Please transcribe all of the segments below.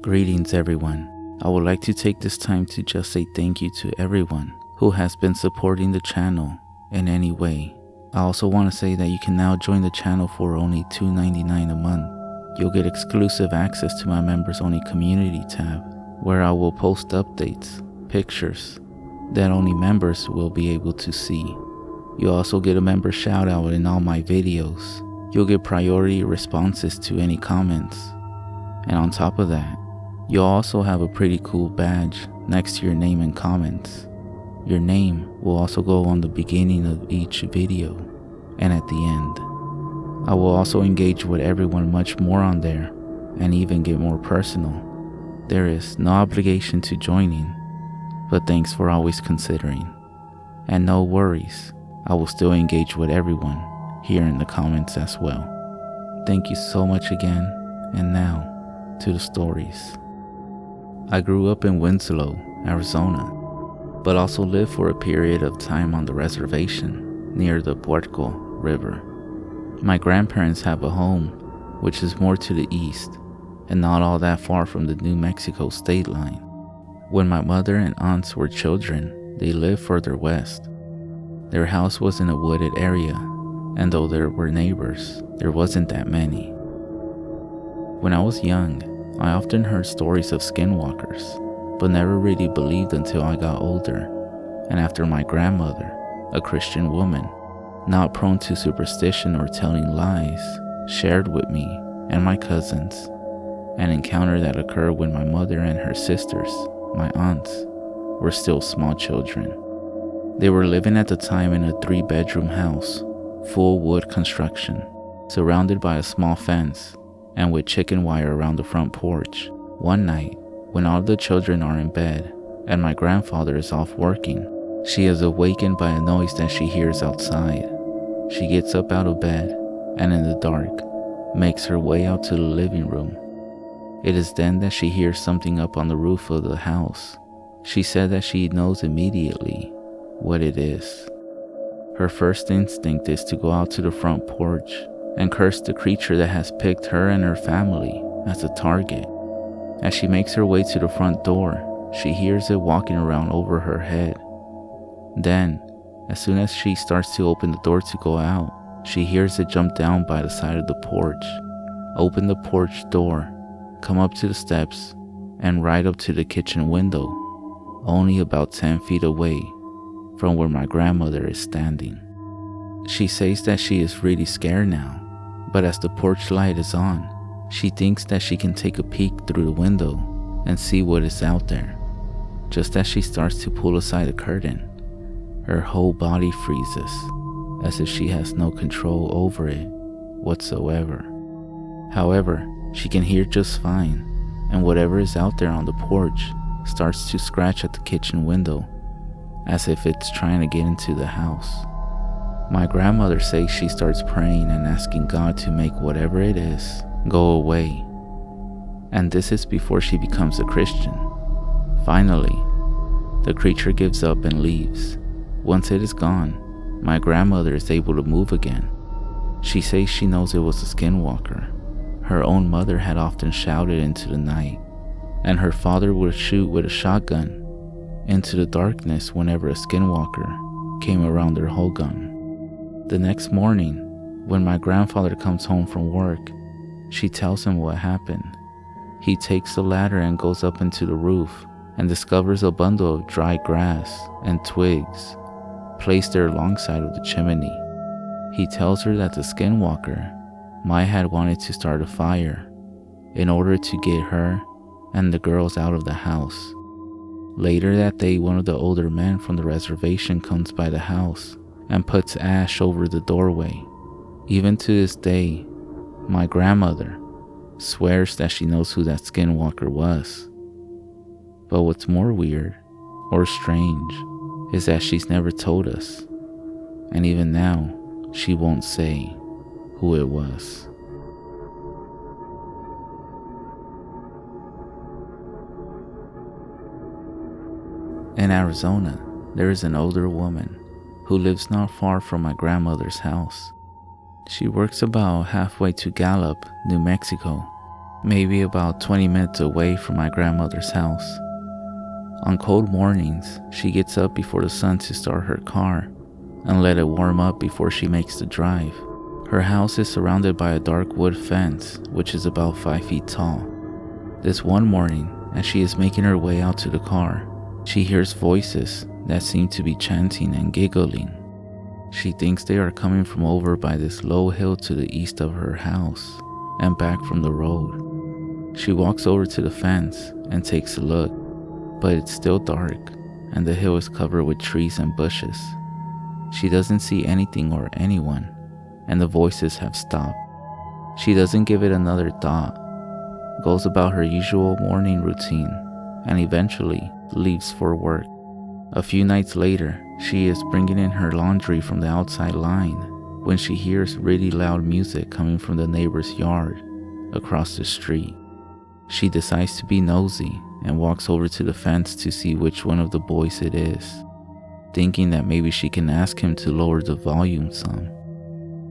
Greetings everyone. I would like to take this time to just say thank you to everyone who has been supporting the channel in any way. I also want to say that you can now join the channel for only $2.99 a month. You'll get exclusive access to my members only community tab, where I will post updates, pictures that only members will be able to see. You'll also get a member shout out in all my videos. You'll get priority responses to any comments. And on top of that, you'll also have a pretty cool badge next to your name and comments. Your name will also go on the beginning of each video and at the end. I will also engage with everyone much more on there and even get more personal. There is no obligation to joining, but thanks for always considering. And no worries, I will still engage with everyone here in the comments as well. Thank you so much again, and now to the stories. I grew up in Winslow, Arizona, but also lived for a period of time on the reservation near the Puerco River. My grandparents have a home which is more to the east and not all that far from the New Mexico state line. When my mother and aunts were children, they lived further west. Their house was in a wooded area, and though there were neighbors, there wasn't that many. When I was young, I often heard stories of skinwalkers, but never really believed until I got older, and after my grandmother, a Christian woman, not prone to superstition or telling lies, shared with me and my cousins an encounter that occurred when my mother and her sisters, my aunts, were still small children. They were living at the time in a 3-bedroom house, full wood construction, surrounded by a small fence and with chicken wire around the front porch. One night, when all the children are in bed and my grandfather is off working, she is awakened by a noise that she hears outside. She gets up out of bed and in the dark, makes her way out to the living room. It is then that she hears something up on the roof of the house. She said that she knows immediately what it is. Her first instinct is to go out to the front porch and curse the creature that has picked her and her family as a target. As she makes her way to the front door, she hears it walking around over her head. Then, as soon as she starts to open the door to go out, she hears it jump down by the side of the porch, open the porch door, come up to the steps, and right up to the kitchen window, only about 10 feet away from where my grandmother is standing. She says that she is really scared now, but as the porch light is on, she thinks that she can take a peek through the window and see what is out there. Just as she starts to pull aside the curtain, her whole body freezes, as if she has no control over it whatsoever. However, she can hear just fine, and whatever is out there on the porch starts to scratch at the kitchen window, as if it's trying to get into the house. My grandmother says she starts praying and asking God to make whatever it is go away. And this is before she becomes a Christian. Finally, the creature gives up and leaves. Once it is gone, my grandmother is able to move again. She says she knows it was a skinwalker. Her own mother had often shouted into the night, and her father would shoot with a shotgun into the darkness whenever a skinwalker came around their whole gun. The next morning, when my grandfather comes home from work, she tells him what happened. He takes the ladder and goes up into the roof and discovers a bundle of dry grass and twigs placed there alongside of the chimney. He tells her that the skinwalker might have wanted to start a fire in order to get her and the girls out of the house. Later that day, one of the older men from the reservation comes by the house and puts ash over the doorway. Even to this day, my grandmother swears that she knows who that skinwalker was. But what's more weird or strange is that she's never told us, and even now she won't say who it was. In Arizona, there is an older woman who lives not far from my grandmother's house. She works about halfway to Gallup, New Mexico, maybe about 20 minutes away from my grandmother's house. On cold mornings, she gets up before the sun to start her car and let it warm up before she makes the drive. Her house is surrounded by a dark wood fence, which is about 5 feet tall. This one morning, as she is making her way out to the car, she hears voices that seem to be chanting and giggling. She thinks they are coming from over by this low hill to the east of her house and back from the road. She walks over to the fence and takes a look, but it's still dark and the hill is covered with trees and bushes. She doesn't see anything or anyone, and the voices have stopped. She doesn't give it another thought, goes about her usual morning routine, and eventually leaves for work. A few nights later, she is bringing in her laundry from the outside line when she hears really loud music coming from the neighbor's yard across the street. She decides to be nosy and walks over to the fence to see which one of the boys it is, thinking that maybe she can ask him to lower the volume some.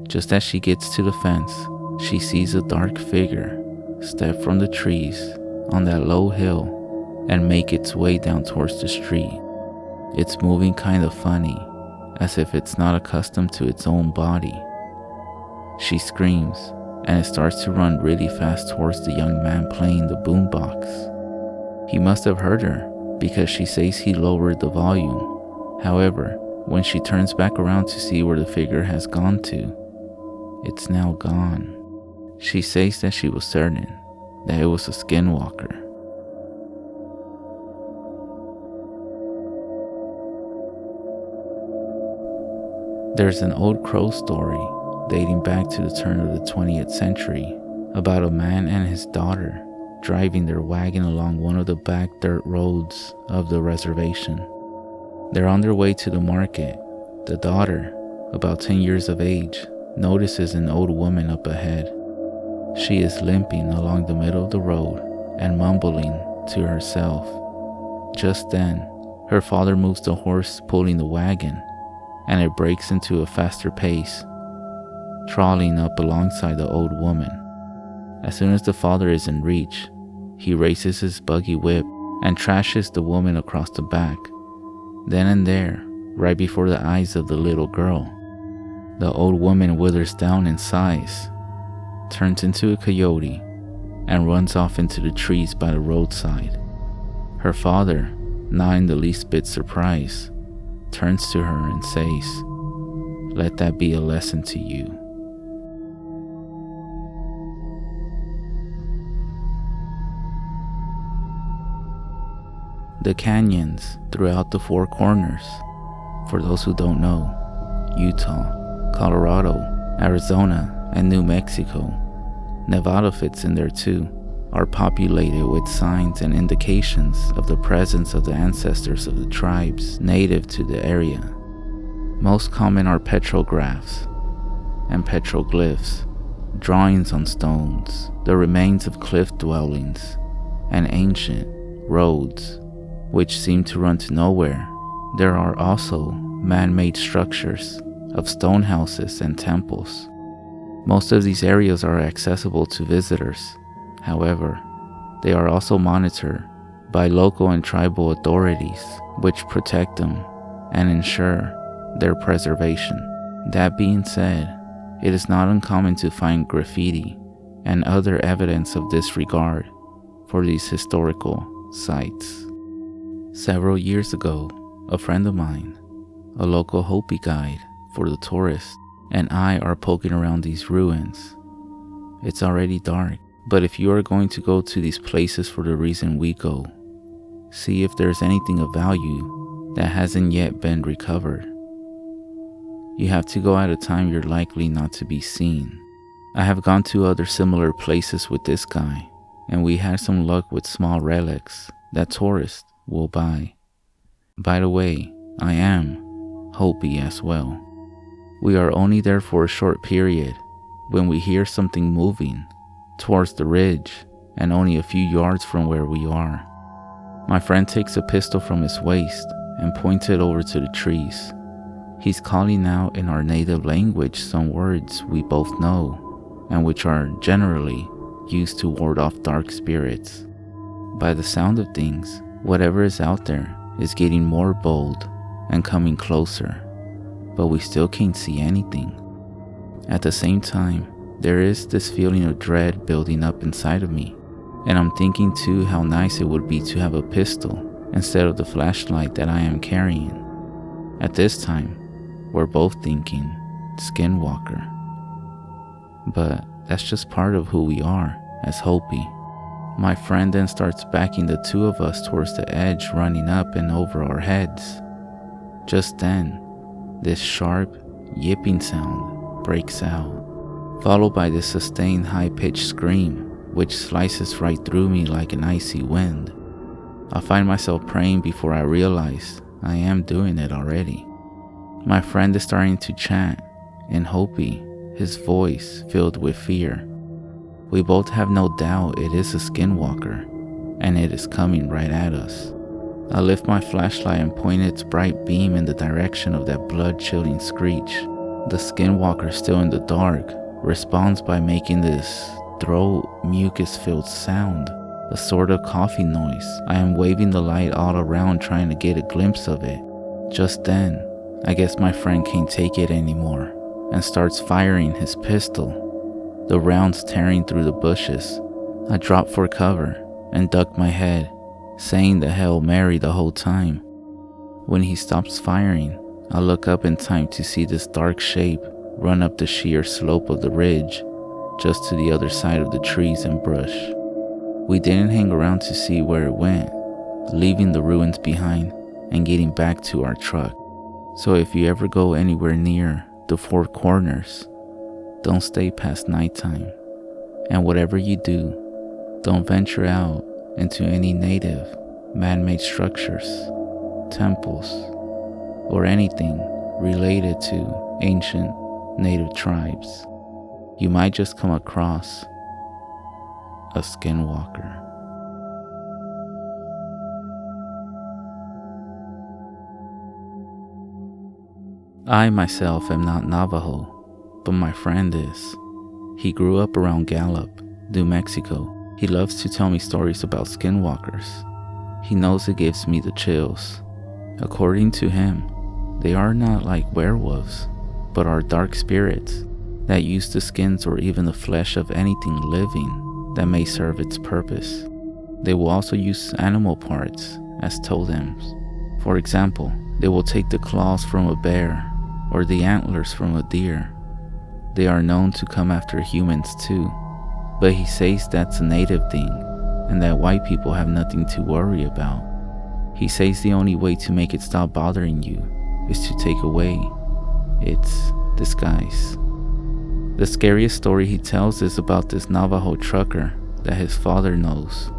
Just as she gets to the fence, she sees a dark figure step from the trees on that low hill and make its way down towards the street. It's moving kind of funny, as if it's not accustomed to its own body. She screams, and it starts to run really fast towards the young man playing the boombox. He must have heard her, because she says he lowered the volume. However, when she turns back around to see where the figure has gone to, it's now gone. She says that she was certain that it was a skinwalker. There's an old crow story dating back to the turn of the 20th century about a man and his daughter driving their wagon along one of the back dirt roads of the reservation. They're on their way to the market. The daughter, about 10 years of age, notices an old woman up ahead. She is limping along the middle of the road and mumbling to herself. Just then, her father moves the horse pulling the wagon, and it breaks into a faster pace, trolling up alongside the old woman. As soon as the father is in reach, he raises his buggy whip and trashes the woman across the back. Then and there, right before the eyes of the little girl, the old woman withers down in size, turns into a coyote, and runs off into the trees by the roadside. Her father, not in the least bit surprised, turns to her and says, "Let that be a lesson to you." The canyons throughout the Four Corners, for those who don't know, Utah, Colorado, Arizona, and New Mexico, Nevada fits in there too, are populated with signs and indications of the presence of the ancestors of the tribes native to the area. Most common are petrographs and petroglyphs, drawings on stones, the remains of cliff dwellings, and ancient roads, which seem to run to nowhere. There are also man-made structures of stone houses and temples. Most of these areas are accessible to visitors. However, they are also monitored by local and tribal authorities, which protect them and ensure their preservation. That being said, it is not uncommon to find graffiti and other evidence of disregard for these historical sites. Several years ago, a friend of mine, a local Hopi guide for the tourists, and I are poking around these ruins. It's already dark, but if you are going to go to these places for the reason we go, see if there's anything of value that hasn't yet been recovered. You have to go at a time you're likely not to be seen. I have gone to other similar places with this guy, and we had some luck with small relics that tourists will buy. By the way, I am Hopi as well. We are only there for a short period when we hear something moving towards the ridge and only a few yards from where we are. My friend takes a pistol from his waist and points it over to the trees. He's calling out in our native language some words we both know and which are generally used to ward off dark spirits. By the sound of things, whatever is out there is getting more bold and coming closer, but we still can't see anything. At the same time, there is this feeling of dread building up inside of me, and I'm thinking too how nice it would be to have a pistol instead of the flashlight that I am carrying. At this time, we're both thinking Skinwalker. But that's just part of who we are as Hopi. My friend then starts backing the two of us towards the edge, running up and over our heads. Just then, this sharp, yipping sound breaks out, followed by this sustained high-pitched scream, which slices right through me like an icy wind. I find myself praying before I realize I am doing it already. My friend is starting to chant in Hopi, his voice filled with fear. We both have no doubt it is a skinwalker, and it is coming right at us. I lift my flashlight and point its bright beam in the direction of that blood-chilling screech. The skinwalker, still in the dark, responds by making this throat mucus-filled sound, a sort of coughing noise. I am waving the light all around trying to get a glimpse of it. Just then, I guess my friend can't take it anymore and starts firing his pistol, the rounds tearing through the bushes. I drop for cover and duck my head, saying the Hail Mary the whole time. When he stops firing, I look up in time to see this dark shape run up the sheer slope of the ridge, just to the other side of the trees and brush. We didn't hang around to see where it went, leaving the ruins behind and getting back to our truck. So if you ever go anywhere near the Four Corners, don't stay past nighttime. And whatever you do, don't venture out into any native, man-made structures, temples, or anything related to ancient native tribes. You might just come across a skinwalker. I myself am not Navajo, but my friend is. He grew up around Gallup, New Mexico. He loves to tell me stories about skinwalkers. He knows it gives me the chills. According to him, they are not like werewolves, but are dark spirits that use the skins or even the flesh of anything living that may serve its purpose. They will also use animal parts as totems. For example, they will take the claws from a bear or the antlers from a deer. They are known to come after humans too, but he says that's a native thing and that white people have nothing to worry about. He says the only way to make it stop bothering you is to take away its disguise. The scariest story he tells is about this Navajo trucker that his father knows.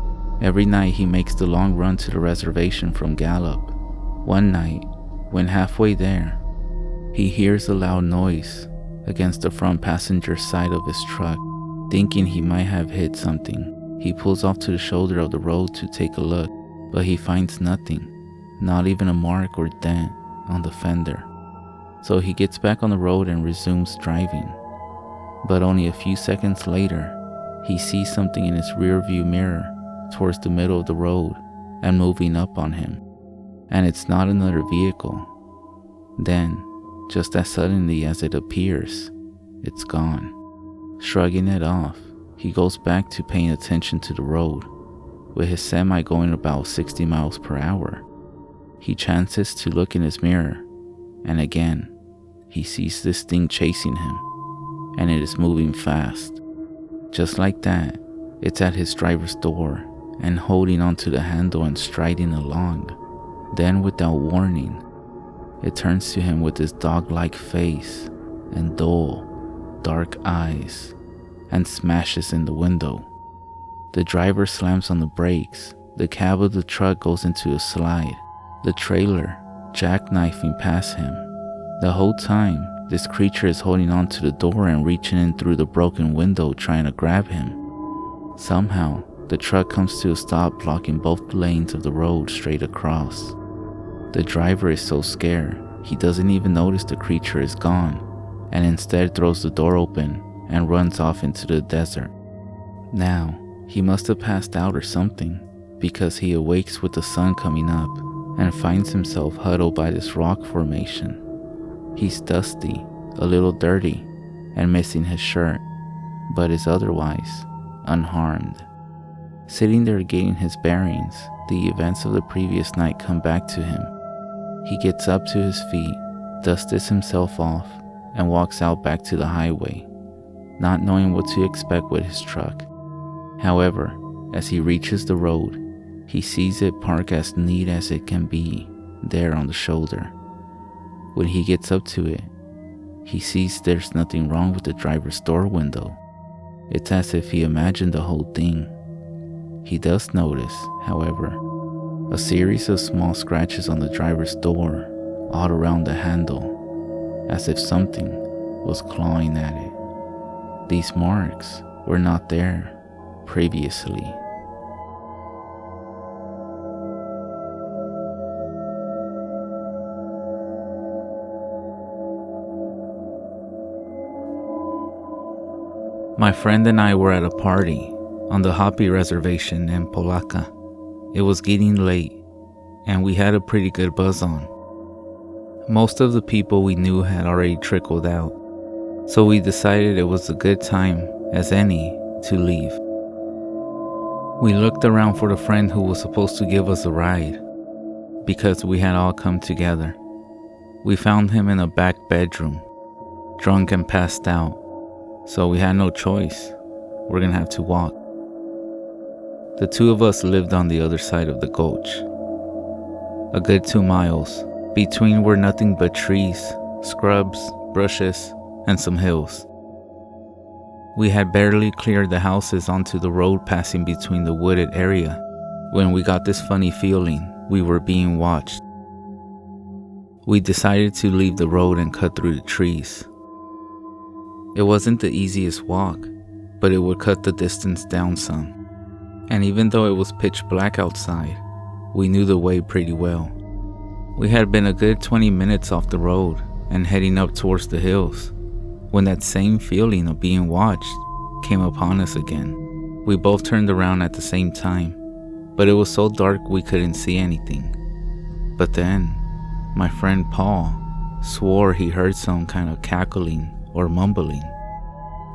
Every night he makes the long run to the reservation from Gallup. One night, when halfway there, he hears a loud noise against the front passenger side of his truck. Thinking he might have hit something, he pulls off to the shoulder of the road to take a look, but he finds nothing, not even a mark or dent on the fender. So he gets back on the road and resumes driving. But only a few seconds later, he sees something in his rearview mirror towards the middle of the road and moving up on him. And it's not another vehicle. Then, just as suddenly as it appears, it's gone. Shrugging it off, he goes back to paying attention to the road, with his semi going about 60 miles per hour. He chances to look in his mirror, and again, he sees this thing chasing him, and it is moving fast. Just like that, it's at his driver's door and holding onto the handle and striding along. Then, without warning, it turns to him with its dog-like face and dull, dark eyes and smashes in the window. The driver slams on the brakes. The cab of the truck goes into a slide, the trailer jackknifing past him. The whole time, this creature is holding on to the door and reaching in through the broken window trying to grab him. Somehow, the truck comes to a stop, blocking both lanes of the road straight across. The driver is so scared, he doesn't even notice the creature is gone, and instead throws the door open and runs off into the desert. Now, he must have passed out or something, because he awakes with the sun coming up and finds himself huddled by this rock formation. He's dusty, a little dirty, and missing his shirt, but is otherwise unharmed. Sitting there gaining his bearings, the events of the previous night come back to him. He gets up to his feet, dusts himself off, and walks out back to the highway, not knowing what to expect with his truck. However, as he reaches the road, he sees it parked as neat as it can be there on the shoulder. When he gets up to it, he sees there's nothing wrong with the driver's door window. It's as if he imagined the whole thing. He does notice, however, a series of small scratches on the driver's door all around the handle, as if something was clawing at it. These marks were not there previously. My friend and I were at a party on the Hopi reservation in Polaca. It was getting late, and we had a pretty good buzz on. Most of the people we knew had already trickled out, so we decided it was a good time as any to leave. We looked around for the friend who was supposed to give us a ride, because we had all come together. We found him in a back bedroom, drunk and passed out, so we had no choice. We're gonna have to walk. The two of us lived on the other side of the gulch. A good 2 miles. Between were nothing but trees, scrubs, bushes, and some hills. We had barely cleared the houses onto the road passing between the wooded area when we got this funny feeling we were being watched. We decided to leave the road and cut through the trees. It wasn't the easiest walk, but it would cut the distance down some. And even though it was pitch black outside, we knew the way pretty well. We had been a good 20 minutes off the road and heading up towards the hills when that same feeling of being watched came upon us again. We both turned around at the same time, but it was so dark we couldn't see anything. But then, my friend Paul swore he heard some kind of cackling or mumbling.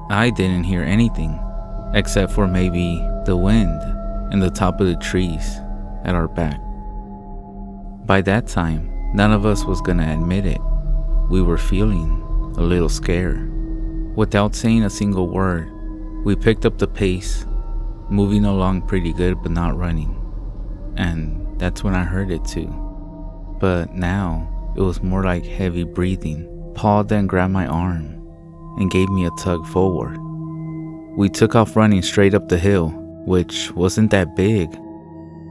I didn't hear anything, except for maybe the wind in the top of the trees at our back. By that time, none of us was gonna admit it. We were feeling a little scared. Without saying a single word, we picked up the pace, moving along pretty good but not running. And that's when I heard it too. But now, it was more like heavy breathing. Paul then grabbed my arm and gave me a tug forward. We took off running straight up the hill, which wasn't that big,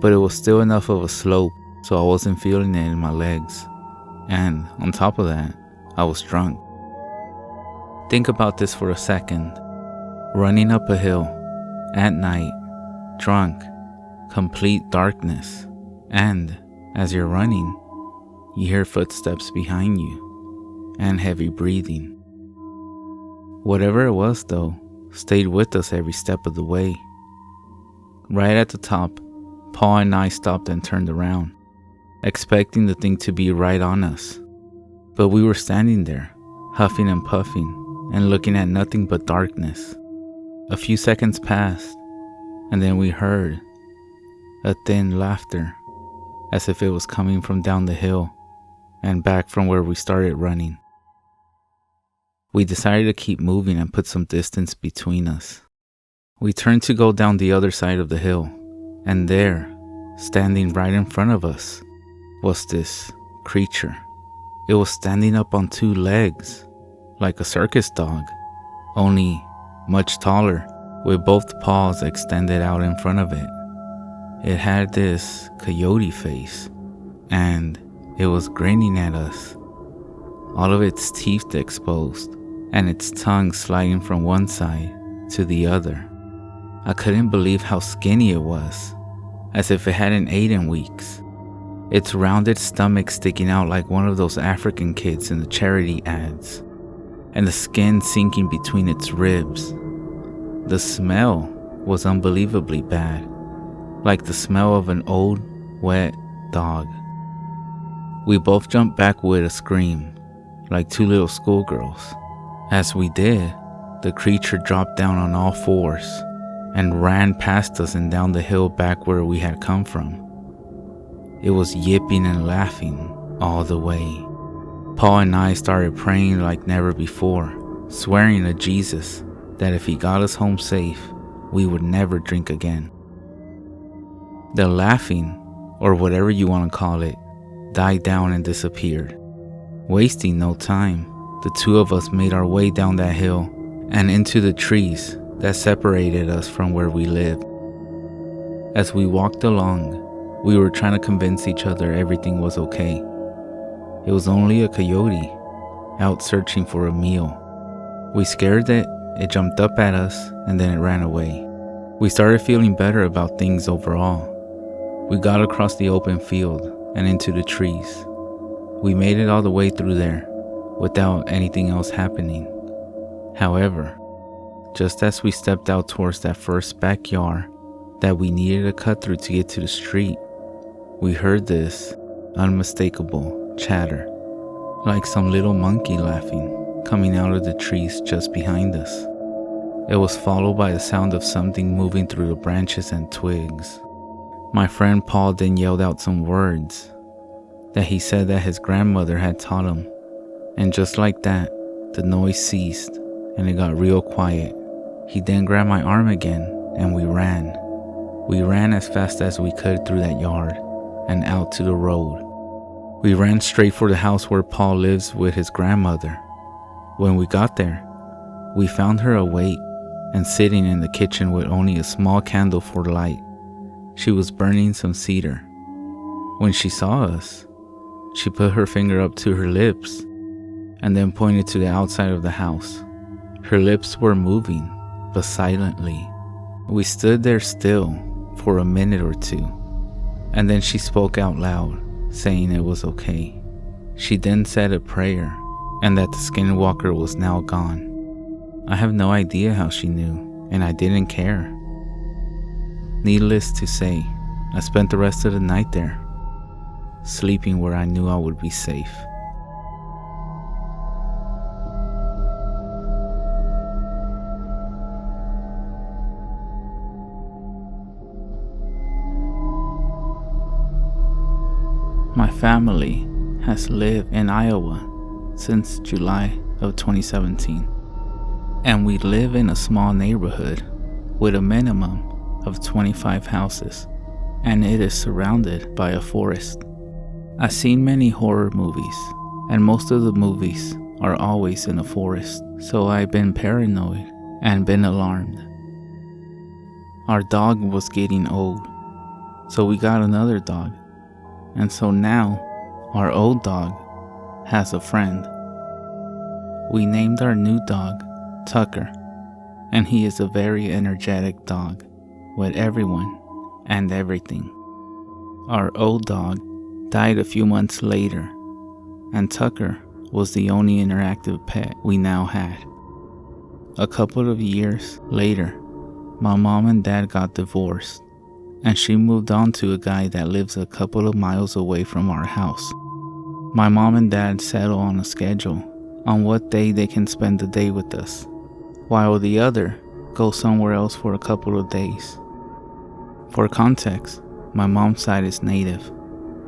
but it was still enough of a slope so I wasn't feeling it in my legs. And on top of that, I was drunk. Think about this for a second. Running up a hill, at night, drunk, complete darkness, and as you're running, you hear footsteps behind you, and heavy breathing. Whatever it was though, stayed with us every step of the way. Right at the top, Paul and I stopped and turned around, expecting the thing to be right on us. But we were standing there, huffing and puffing, and looking at nothing but darkness. A few seconds passed, and then we heard a thin laughter, as if it was coming from down the hill and back from where we started running. We decided to keep moving and put some distance between us. We turned to go down the other side of the hill, and there, standing right in front of us, was this creature. It was standing up on 2 legs, like a circus dog, only much taller, with both paws extended out in front of it. It had this coyote face, and it was grinning at us, all of its teeth exposed, and its tongue sliding from one side to the other. I couldn't believe how skinny it was, as if it hadn't eaten in weeks. Its rounded stomach sticking out like one of those African kids in the charity ads, and the skin sinking between its ribs. The smell was unbelievably bad, like the smell of an old, wet dog. We both jumped back with a scream, like two little schoolgirls. As we did, the creature dropped down on all fours and ran past us and down the hill back where we had come from. It was yipping and laughing all the way. Paul and I started praying like never before, swearing to Jesus that if he got us home safe, we would never drink again. The laughing, or whatever you want to call it, died down and disappeared. Wasting no time, the two of us made our way down that hill and into the trees that separated us from where we lived. As we walked along, we were trying to convince each other everything was okay. It was only a coyote out searching for a meal. We scared it jumped up at us, and then it ran away. We started feeling better about things overall. We got across the open field and into the trees. We made it all the way through there without anything else happening. However, just as we stepped out towards that first backyard that we needed to cut through to get to the street, we heard this unmistakable chatter, like some little monkey laughing, coming out of the trees just behind us. It was followed by the sound of something moving through the branches and twigs. My friend Paul then yelled out some words that he said that his grandmother had taught him, and just like that, the noise ceased and it got real quiet. He then grabbed my arm again and we ran. We ran as fast as we could through that yard and out to the road. We ran straight for the house where Paul lives with his grandmother. When we got there, we found her awake and sitting in the kitchen with only a small candle for light. She was burning some cedar. When she saw us, she put her finger up to her lips and then pointed to the outside of the house. Her lips were moving, but silently. We stood there still for a minute or two, and then she spoke out loud, saying it was okay. She then said a prayer, and that the skinwalker was now gone. I have no idea how she knew, and I didn't care. Needless to say, I spent the rest of the night there, sleeping where I knew I would be safe. My family has lived in Iowa since July of 2017, and we live in a small neighborhood with a minimum of 25 houses, and it is surrounded by a forest. I've seen many horror movies, and most of the movies are always in a forest, so I've been paranoid and been alarmed. Our dog was getting old, so we got another dog, and so now our old dog has a friend. We named our new dog Tucker, and he is a very energetic dog with everyone and everything. Our old dog died a few months later, and Tucker was the only interactive pet we now had. A couple of years later, my mom and dad got divorced, and she moved on to a guy that lives a couple of miles away from our house. My mom and dad settle on a schedule on what day they can spend the day with us, while the other goes somewhere else for a couple of days. For context, my mom's side is native,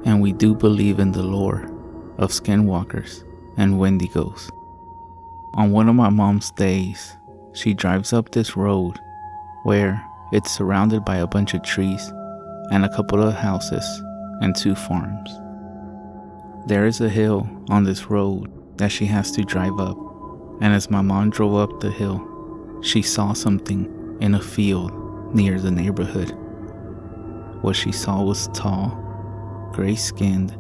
and we do believe in the lore of skinwalkers and wendigos. On one of my mom's days, she drives up this road where it's surrounded by a bunch of trees and a couple of houses and 2 farms. There is a hill on this road that she has to drive up, and as my mom drove up the hill, she saw something in a field near the neighborhood. What she saw was tall, gray-skinned,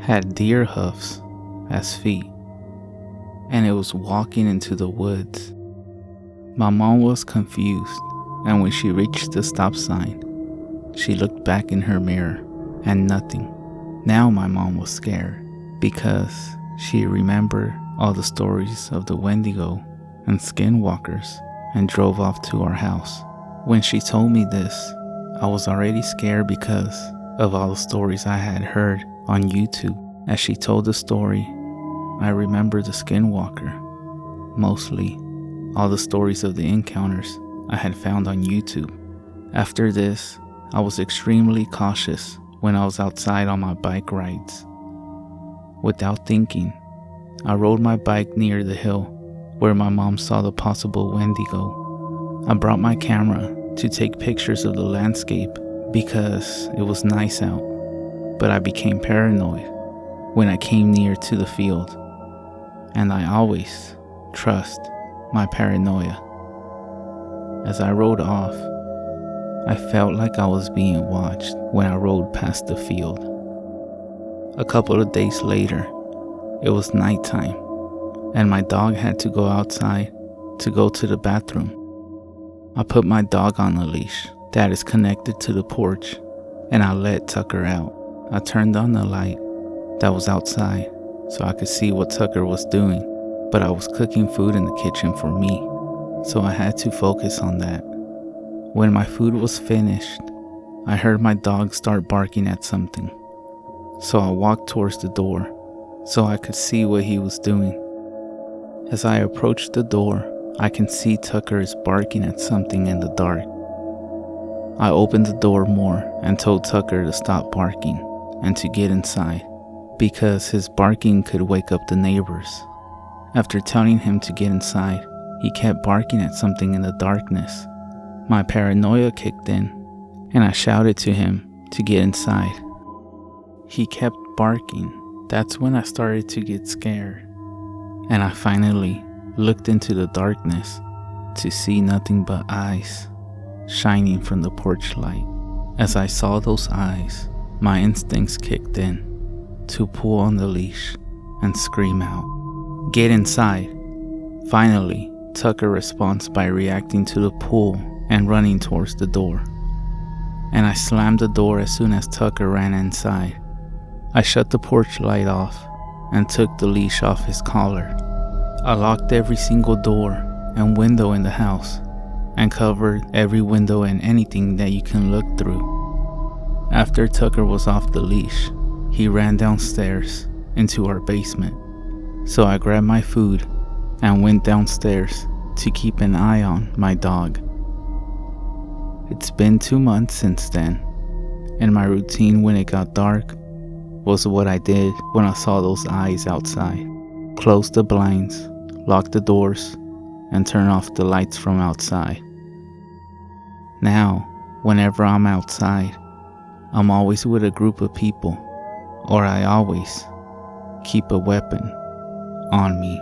had deer hoofs as feet, and it was walking into the woods. My mom was confused, and when she reached the stop sign, she looked back in her mirror and nothing. Now my mom was scared because she remembered all the stories of the Wendigo and skinwalkers and drove off to our house. When she told me this, I was already scared because of all the stories I had heard on YouTube. As she told the story, I remember the skinwalker, mostly all the stories of the encounters I had found on YouTube. After this, I was extremely cautious when I was outside on my bike rides. Without thinking, I rode my bike near the hill where my mom saw the possible Wendigo. I brought my camera to take pictures of the landscape because it was nice out, but I became paranoid when I came near to the field, and I always trust my paranoia. As I rode off, I felt like I was being watched when I rode past the field. A couple of days later, it was nighttime, and my dog had to go outside to go to the bathroom. I put my dog on a leash that is connected to the porch, and I let Tucker out. I turned on the light that was outside so I could see what Tucker was doing, but I was cooking food in the kitchen for me, so I had to focus on that. When my food was finished, I heard my dog start barking at something, so I walked towards the door so I could see what he was doing. As I approached the door, I can see Tucker is barking at something in the dark. I opened the door more and told Tucker to stop barking and to get inside, because his barking could wake up the neighbors. After telling him to get inside, he kept barking at something in the darkness. My paranoia kicked in, and I shouted to him to get inside. He kept barking. That's when I started to get scared, and I finally looked into the darkness to see nothing but eyes shining from the porch light. As I saw those eyes, my instincts kicked in to pull on the leash and scream out, "Get inside!" Finally, Tucker responds by reacting to the pull and running towards the door, and I slammed the door as soon as Tucker ran inside. I shut the porch light off and took the leash off his collar. I locked every single door and window in the house and covered every window and anything that you can look through. After Tucker was off the leash, he ran downstairs into our basement, so I grabbed my food and went downstairs to keep an eye on my dog. It's been 2 months since then, and my routine when it got dark was what I did when I saw those eyes outside. Close the blinds, lock the doors, and turn off the lights from outside. Now, whenever I'm outside, I'm always with a group of people, or I always keep a weapon on me.